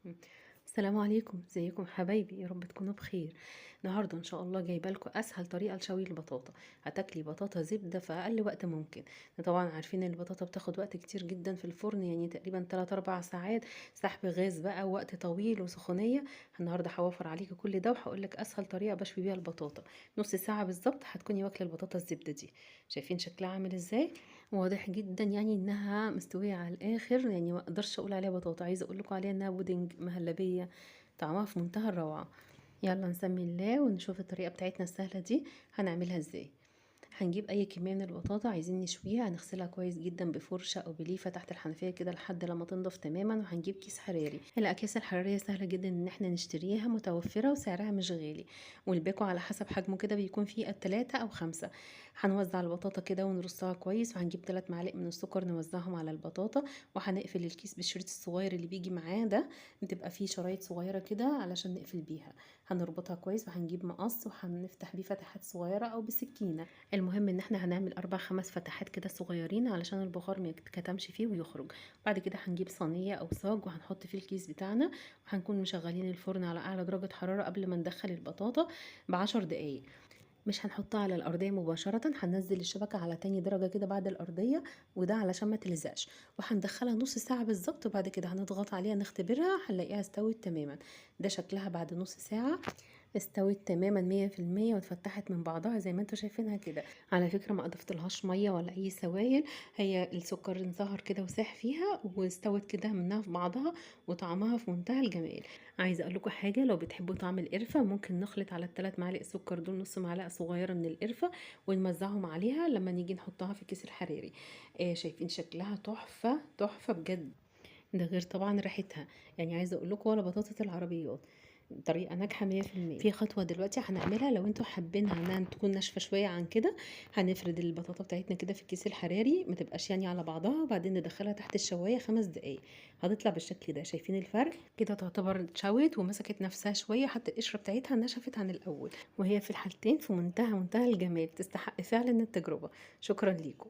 إمم. السلام عليكم، ازيكم حبايبي، يا رب تكونوا بخير. النهارده ان شاء الله جايبه لكم اسهل طريقه لشوي البطاطا. هتاكلي بطاطا زبده في اقل وقت ممكن. طبعا عارفين ان البطاطا بتاخد وقت كتير جدا في الفرن، يعني تقريبا 3 4 ساعات، سحب غاز بقى ووقت طويل وسخونيه. النهارده هوفر عليكي كل ده وهقول لك اسهل طريقه بشوي بيها البطاطا. نص ساعه بالظبط هتكوني واكله البطاطا الزبده دي. شايفين شكلها عامل ازاي؟ واضح جدا يعني انها مستويه على الاخر، يعني ما اقدرش اقول عليها بطاطا، عايزه اقول لكم عليها انها بودنج مهلبيه. طعمها في منتهى الروعه. يلا نسمي الله ونشوف الطريقه بتاعتنا السهله دي هنعملها ازاي. هنجيب اي كميه من البطاطا عايزين نشويها، هنغسلها كويس جدا بفرشه او بليفه تحت الحنفيه كده لحد لما تنضف تماما، وهنجيب كيس حراري. الاكياس الحراريه سهله جدا ان احنا نشتريها، متوفره وسعرها مش غالي، والباكو على حسب حجمه كده بيكون فيه 3 أو 5. هنوزع البطاطا كده ونرصها كويس، وهنجيب 3 معالق من السكر نوزعهم على البطاطا، وهنقفل الكيس بالشريط الصغير اللي بيجي معاه ده، بتبقى فيه شرايط صغيره كده علشان نقفل بيها. هنربطها كويس وهنجيب مقص وهنفتح بيه فتحات صغيره او بسكينه. المهم ان احنا هنعمل 4 5 فتحات كده صغيرين علشان البخار ما يتكتمش فيه ويخرج. بعد كده هنجيب صينيه او صاج وهنحط فيه الكيس بتاعنا، وهنكون مشغلين الفرن على اعلى درجه حراره قبل ما ندخل البطاطا ب10 دقايق. مش هنحطها على الأرضية مباشرة، هننزل الشبكة على تاني درجة كده بعد الأرضية، وده علشان ما تلزقش. وهندخلها نص ساعة بالظبط، وبعد كده هنضغط عليها نختبرها هنلاقيها استوت تماما. ده شكلها بعد نص ساعة. استوت تماما 100% واتفتحت من بعضها زي ما انتوا شايفينها كده. على فكرة ما اضفتلهاش مية ولا اي سوائل، هي السكر انصهر كده وساح فيها واستوت كده منها في بعضها، وطعمها في منتهى الجمال. عايزه اقول لكم حاجه، لو بتحبوا طعم القرفه ممكن نخلط على ال3 معالق سكر دول نص معلقه صغيره من القرفه، ونوزعهم عليها لما نيجي نحطها في الكيس الحراري. شايفين شكلها تحفه تحفه بجد. ده غير طبعا ريحتها، يعني عايزه اقول لكم ولا بطاطا العربيات. طريقه ناجحه 100%. في خطوه دلوقتي هنعملها لو انتوا حابينها انها تكون ناشفه شويه عن كده، هنفرد البطاطا بتاعتنا كده في الكيس الحراري، ما تبقاش يعني على بعضها، وبعدين ندخلها تحت الشوايه 5 دقايق. هتطلع بالشكل ده، شايفين الفرق كده؟ تعتبر اتشوت ومسكت نفسها شويه، حتى القشره بتاعتها نشفت عن الاول، وهي في الحالتين في منتهى الجمال، تستحق فعلا التجربه. شكرا ليكم.